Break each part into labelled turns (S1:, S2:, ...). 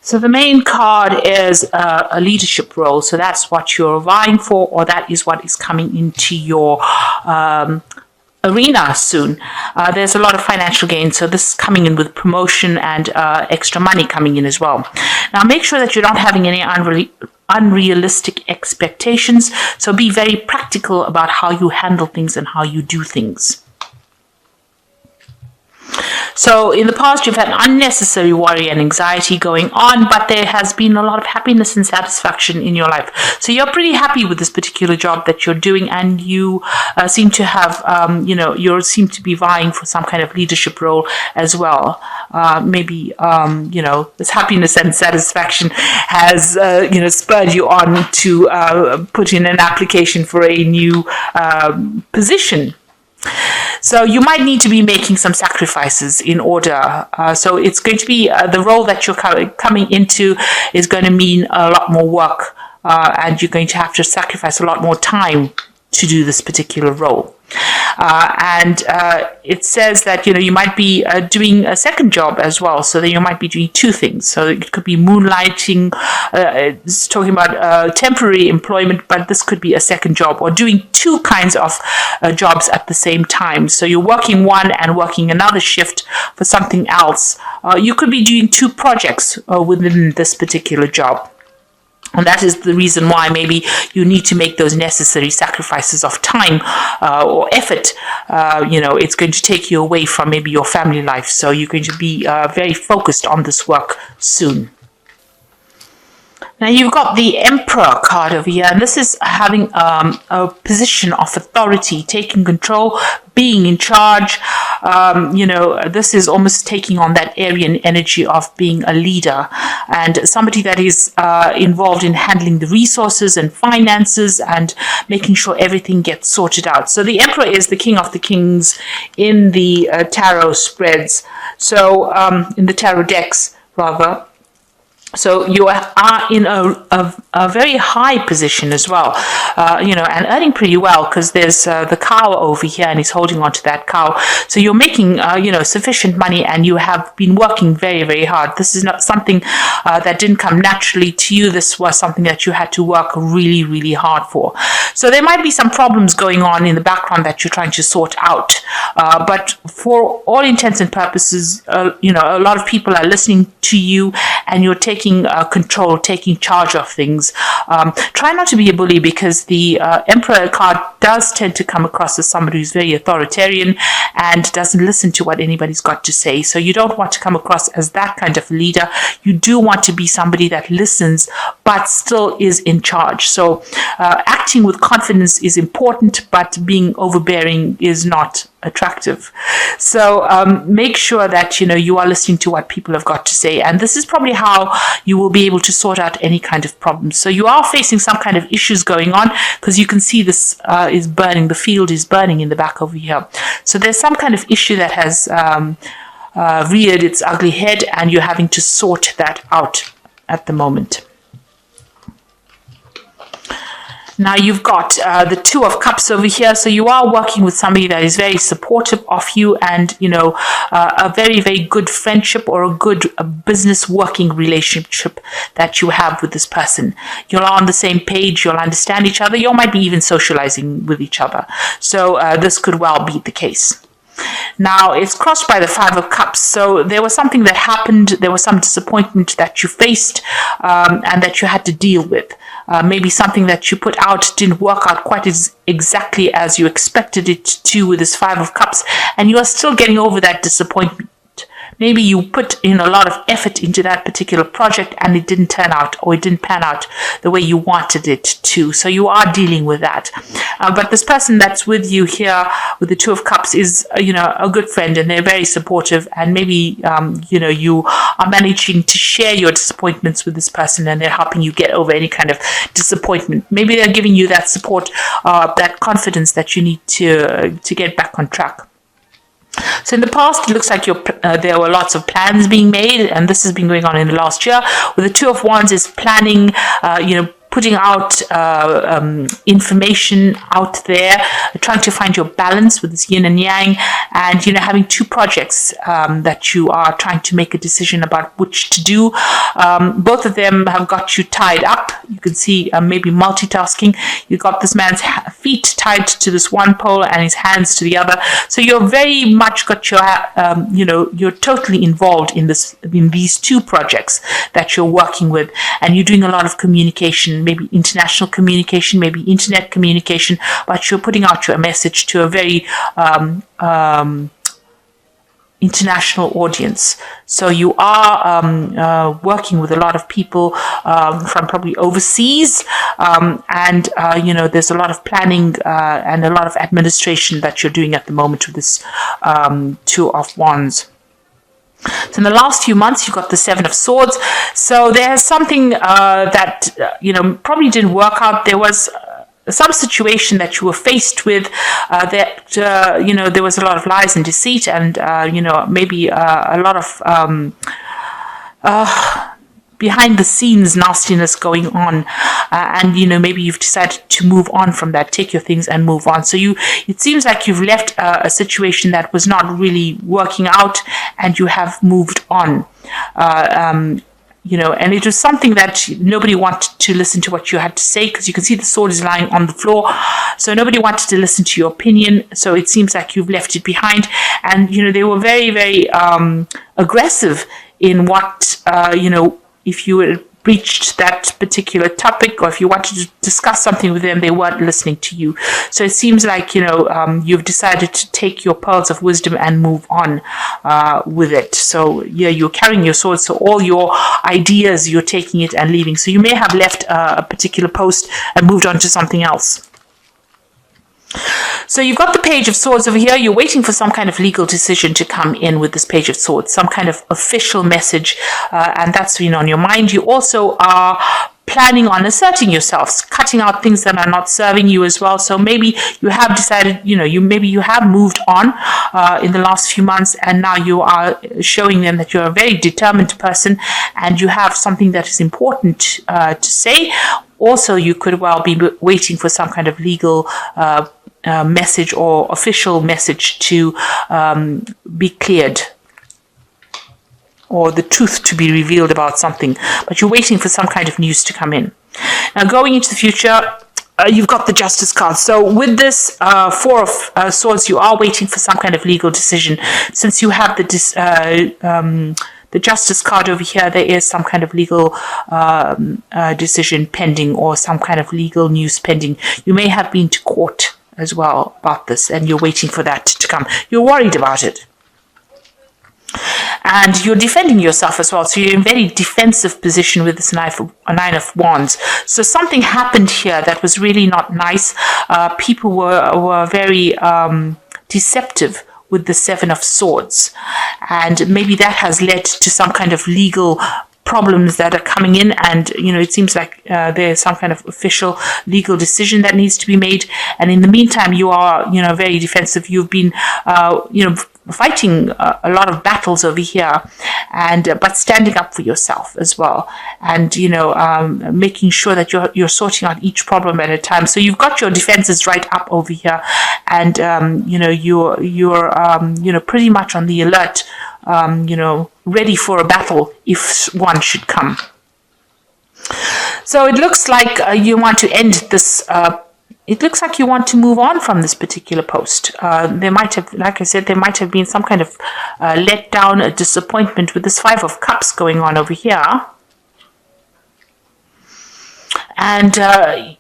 S1: So the main card is a leadership role. So that's what you're vying for, or that is what is coming into your arena soon. There's a lot of financial gain, so this is coming in with promotion and extra money coming in as well. Now make sure that you're not having any unrealistic expectations, so be very practical about how you handle things and how you do things. So in the past, you've had unnecessary worry and anxiety going on, but there has been a lot of happiness and satisfaction in your life. So you're pretty happy with this particular job that you're doing, and you seem to have, you seem to be vying for some kind of leadership role as well. Maybe, this happiness and satisfaction has, spurred you on to put in an application for a new position. So you might need to be making some sacrifices in order. So it's going to be the role that you're coming into is going to mean a lot more work, and you're going to have to sacrifice a lot more time to do this particular role. And it says that, you might be doing a second job as well. So then you might be doing two things. So it could be moonlighting, it's talking about temporary employment, but this could be a second job, or doing two kinds of jobs at the same time. So you're working one and working another shift for something else. You could be doing two projects within this particular job. And that is the reason why maybe you need to make those necessary sacrifices of time or effort. It's going to take you away from maybe your family life. So you're going to be very focused on this work soon. Now you've got the Emperor card over here, and this is having a position of authority, taking control, being in charge. This is almost taking on that Aryan energy of being a leader and somebody that is involved in handling the resources and finances and making sure everything gets sorted out. So the Emperor is the king of the kings in the tarot spreads. So in the tarot decks, rather. So you are in a very high position as well, and earning pretty well, because there's the cow over here and he's holding on to that cow. So you're making, sufficient money, and you have been working very, very hard. This is not something that didn't come naturally to you. This was something that you had to work really, really hard for. So there might be some problems going on in the background that you're trying to sort out. But for all intents and purposes, a lot of people are listening to you, and you're taking control, taking charge of things. Try not to be a bully, because the Emperor card does tend to come across as somebody who's very authoritarian and doesn't listen to what anybody's got to say. So you don't want to come across as that kind of leader. You do want to be somebody that listens but still is in charge. So acting with confidence is important, but being overbearing is not attractive. So make sure that you are listening to what people have got to say, and this is probably how you will be able to sort out any kind of problems. So you are facing some kind of issues going on, because you can see this is burning, the field is burning in the back over here. So there's some kind of issue that has reared its ugly head, and you're having to sort that out at the moment. Now you've got the Two of Cups over here. So you are working with somebody that is very supportive of you, and, a very, very good friendship or a good business working relationship that you have with this person. You're on the same page. You'll understand each other. You might be even socializing with each other. So this could well be the case. Now it's crossed by the Five of Cups. So there was something that happened. There was some disappointment that you faced and that you had to deal with. Maybe something that you put out didn't work out quite exactly as you expected it to with this Five of Cups, and you are still getting over that disappointment. Maybe you put in a lot of effort into that particular project and it didn't turn out, or it didn't pan out the way you wanted it to. So you are dealing with that. But this person that's with you here with the Two of Cups is, a good friend, and they're very supportive. And maybe, you are managing to share your disappointments with this person, and they're helping you get over any kind of disappointment. Maybe they're giving you that support, that confidence that you need to get back on track. So in the past, it looks like there were lots of plans being made, and this has been going on in the last year. With the Two of Wands is planning, putting out information out there, trying to find your balance with this yin and yang, and having two projects that you are trying to make a decision about which to do. Both of them have got you tied up. You can see maybe multitasking. You got this man's feet tied to this one pole and his hands to the other. So you're very much got your you're totally involved in these two projects that you're working with, and you're doing a lot of communication, maybe international communication, maybe internet communication, but you're putting out your message to a very international audience. So you are working with a lot of people from probably overseas, and there's a lot of planning and a lot of administration that you're doing at the moment with this Two of Wands. So in the last few months, you've got the Seven of Swords. So there's something that probably didn't work out. There was some situation that you were faced with that there was a lot of lies and deceit, and maybe a lot of behind the scenes nastiness going on, and maybe you've decided to move on from that, take your things and move on. So it seems like you've left a situation that was not really working out, and you have moved on. And it was something that nobody wanted to listen to what you had to say, because you can see the sword is lying on the floor. So nobody wanted to listen to your opinion. So it seems like you've left it behind. And, they were very, very aggressive in what, if you had breached that particular topic, or if you wanted to discuss something with them, they weren't listening to you. So it seems like, you've decided to take your pearls of wisdom and move on with it. So, you're carrying your sword. So all your ideas, you're taking it and leaving. So you may have left a particular post and moved on to something else. So you've got the Page of Swords over here. You're waiting for some kind of legal decision to come in with this Page of Swords, some kind of official message, and that's on your mind. You also are planning on asserting yourselves, cutting out things that are not serving you as well. So maybe you have decided, maybe you have moved on in the last few months, and now you are showing them that you're a very determined person and you have something that is important to say. Also, you could well be waiting for some kind of legal message or official message to be cleared, or the truth to be revealed about something, but you're waiting for some kind of news to come in. Now, going into the future, you've got the Justice card. So with this Four of Swords, you are waiting for some kind of legal decision. Since you have the Justice card over here, there is some kind of legal decision pending, or some kind of legal news pending. You may have been to court as well about this, and you're waiting for that to come. You're worried about it. And you're defending yourself as well. So you're in a very defensive position with this Nine of Wands. So something happened here that was really not nice. People were very deceptive with the Seven of Swords. And maybe that has led to some kind of legal problems that are coming in, and it seems like there's some kind of official legal decision that needs to be made, and in the meantime you are very defensive. You've been fighting a lot of battles over here, and but standing up for yourself as well, and making sure that you're sorting out each problem at a time. So you've got your defenses right up over here, and you're pretty much on the alert, ready for a battle if one should come. So it looks like you want to end this. It looks like you want to move on from this particular post. There might have, like I said, there might have been some kind of letdown, a disappointment with this Five of Cups going on over here. And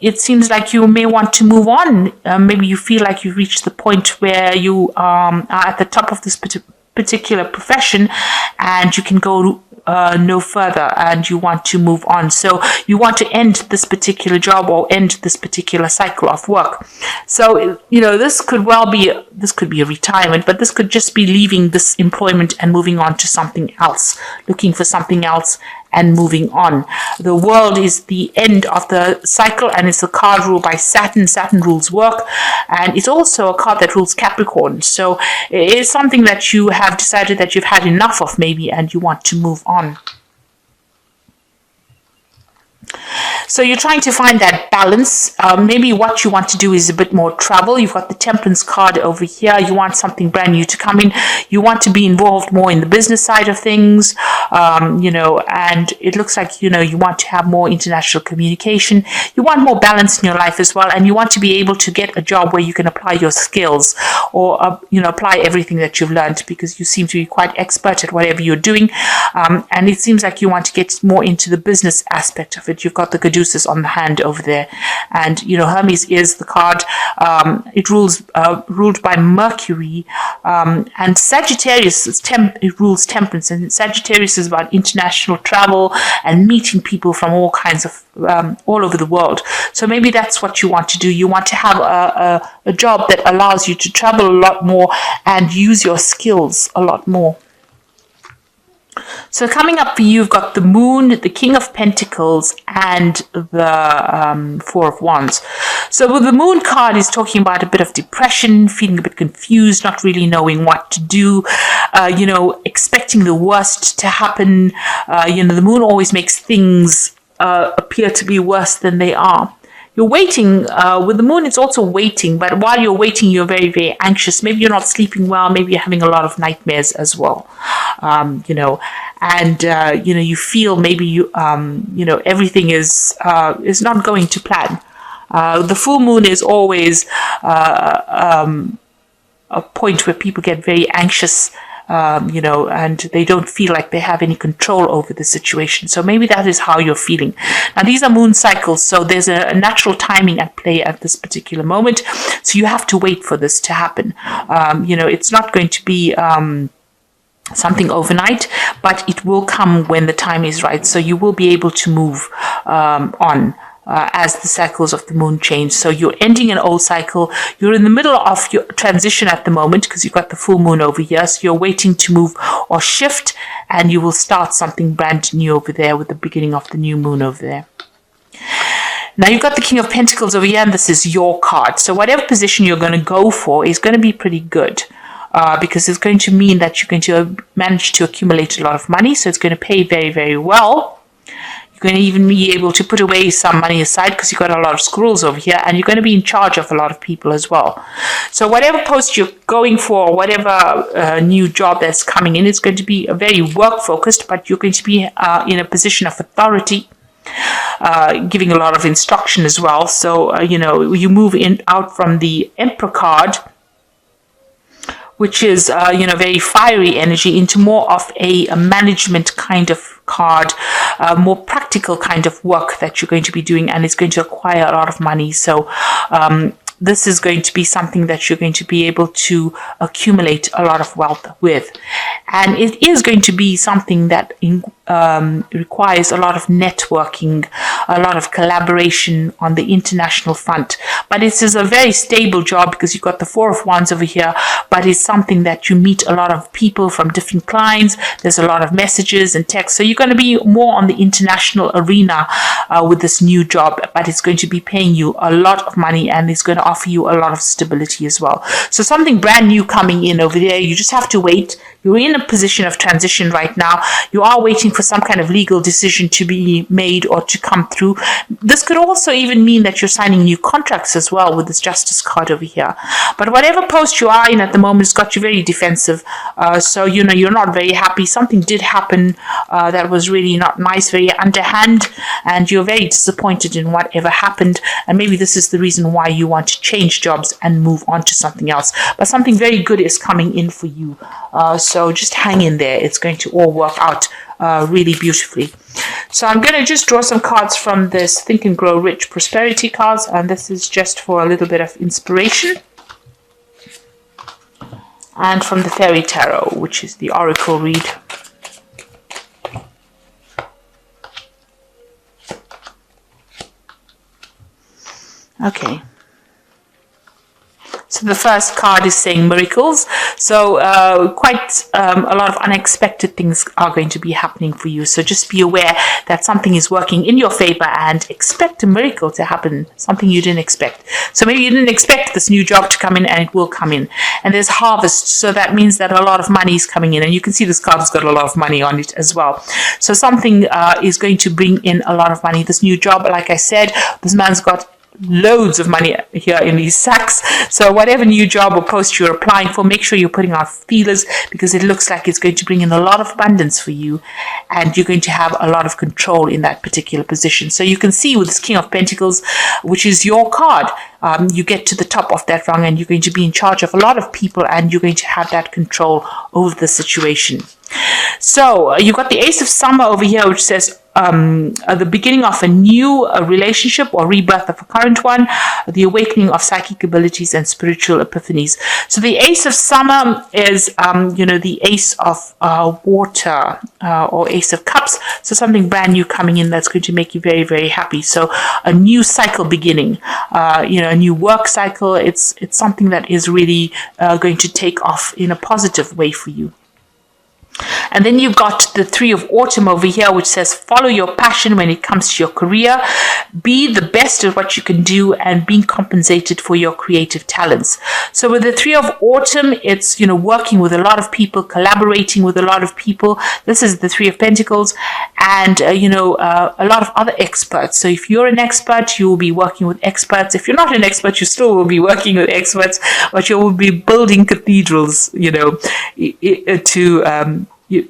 S1: it seems like you may want to move on. Maybe you feel like you've reached the point where you are at the top of this particular profession, and you can go no further, and you want to move on. So you want to end this particular job, or end this particular cycle of work. So this could be a retirement, but this could just be leaving this employment and moving on to something else, looking for something else and moving on. The World is the end of the cycle, and it's a card ruled by Saturn. Saturn rules work, and it's also a card that rules Capricorn. So it is something that you have decided that you've had enough of, maybe, and you want to move on. So you're trying to find that balance. Maybe what you want to do is a bit more travel. You've got the Temperance card over here. You want something brand new to come in. You want to be involved more in the business side of things, and it looks like, you want to have more international communication. You want more balance in your life as well, and you want to be able to get a job where you can apply your skills or, apply everything that you've learned, because you seem to be quite expert at whatever you're doing. And it seems like you want to get more into the business aspect of it. You've got the Caduceus on the hand over there. And, Hermes is the card. It ruled by Mercury. And Sagittarius, it rules Temperance. And Sagittarius is about international travel and meeting people from all kinds of, all over the world. So maybe that's what you want to do. You want to have a job that allows you to travel a lot more and use your skills a lot more. So coming up for you, you've got the Moon, the King of Pentacles, and the Four of Wands. So with the Moon card is talking about a bit of depression, feeling a bit confused, not really knowing what to do, expecting the worst to happen. The Moon always makes things appear to be worse than they are. You're waiting. With the Moon, it's also waiting. But while you're waiting, you're very, very anxious. Maybe you're not sleeping well. Maybe you're having a lot of nightmares as well. You feel maybe everything is not going to plan. The full moon is always a point where people get very anxious. And they don't feel like they have any control over the situation. So maybe that is how you're feeling. Now, these are moon cycles, so there's a natural timing at play at this particular moment. So you have to wait for this to happen. It's not going to be something overnight, but it will come when the time is right. So you will be able to move on. As the cycles of the moon change. So you're ending an old cycle. You're in the middle of your transition at the moment because you've got the full moon over here. So you're waiting to move or shift, and you will start something brand new over there with the beginning of the new moon over there. Now you've got the King of Pentacles over here, and this is your card. So whatever position you're going to go for is going to be pretty good. Because it's going to mean that you're going to manage to accumulate a lot of money. So it's going to pay very, very well. You're going to even be able to put away some money aside because you've got a lot of squirrels over here, and you're going to be in charge of a lot of people as well. So whatever post you're going for, whatever new job that's coming in, it's going to be very work focused, but you're going to be in a position of authority, giving a lot of instruction as well. So, you move out from the Emperor card, which is, very fiery energy, into more of a management kind of card, more practical kind of work that you're going to be doing, and it's going to require a lot of money. So this is going to be something that you're going to be able to accumulate a lot of wealth with. And it is going to be something that requires a lot of networking, a lot of collaboration on the international front. But it is a very stable job because you've got the Four of Wands over here, but it's something that you meet a lot of people from different clients. There's a lot of messages and texts. So you're going to be more on the international arena with this new job, but it's going to be paying you a lot of money, and it's going to offer you a lot of stability as well. So something brand new coming in over there. You just have to wait. You're in a position of transition right now. You are waiting for some kind of legal decision to be made or to come through. This could also even mean that you're signing new contracts as well with this Justice card over here. But whatever post you are in at the moment has got you very defensive. So, you're not very happy. Something did happen that was really not nice, very underhand, and you're very disappointed in whatever happened. And maybe this is the reason why you want to change jobs and move on to something else. But something very good is coming in for you. So just hang in there. It's going to all work out really beautifully. So I'm going to just draw some cards from this Think and Grow Rich Prosperity cards, and this is just for a little bit of inspiration. And from the Fairy Tarot, which is the Oracle read. Okay. So So the first card is saying miracles. So quite a lot of unexpected things are going to be happening for you. So just be aware that something is working in your favor and expect a miracle to happen, something you didn't expect. So maybe you didn't expect this new job to come in, and it will come in. And there's harvest, so that means that a lot of money is coming in. And you can see this card has got a lot of money on it as well. So something is going to bring in a lot of money. This new job, like I said, this man's got loads of money here in these sacks. So whatever new job or post you're applying for, make sure you're putting out feelers, because it looks like it's going to bring in a lot of abundance for you, and you're going to have a lot of control in that particular position. So you can see with this King of Pentacles, which is your card, you get to the top of that rung and you're going to be in charge of a lot of people, and you're going to have that control over the situation. So you've got the Ace of Summer over here, which says the beginning of a new relationship or rebirth of a current one, the awakening of psychic abilities and spiritual epiphanies. So the Ace of Summer is, the Ace of water or Ace of Cups. So something brand new coming in that's going to make you very, very happy. So a new cycle beginning, a new work cycle. It's something that is really going to take off in a positive way for you. And then you've got the Three of Autumn over here, which says follow your passion when it comes to your career. Be the best at what you can do and being compensated for your creative talents. So with the Three of Autumn, it's, working with a lot of people, collaborating with a lot of people. This is the Three of Pentacles, and, a lot of other experts. So if you're an expert, you will be working with experts. If you're not an expert, you still will be working with experts, but you will be building cathedrals,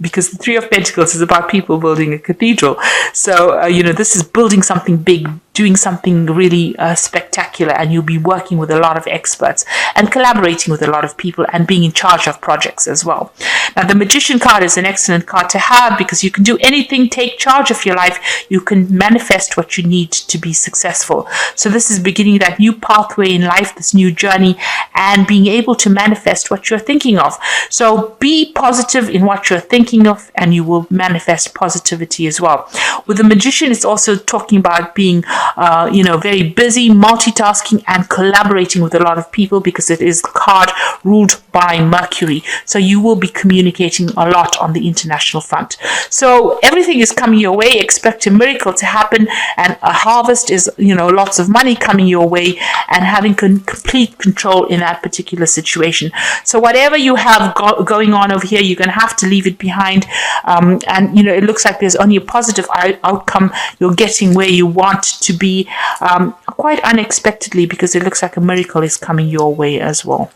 S1: because the Three of Pentacles is about people building a cathedral. So, this is building something big, doing something really spectacular, and you'll be working with a lot of experts and collaborating with a lot of people and being in charge of projects as well. Now, the Magician card is an excellent card to have because you can do anything, take charge of your life. You can manifest what you need to be successful. So this is beginning that new pathway in life, this new journey, and being able to manifest what you're thinking of. So be positive in what you're thinking of, and you will manifest positivity as well. With the Magician, it's also talking about being very busy, multitasking, and collaborating with a lot of people, because it is the card ruled by Mercury. So you will be communicating a lot on the international front. So everything is coming your way. Expect a miracle to happen, and a harvest is, lots of money coming your way, and having complete control in that particular situation. So whatever you have going on over here, you're going to have to leave it behind. It looks like there's only a positive outcome. You're getting where you want to be quite unexpectedly, because it looks like a miracle is coming your way as well.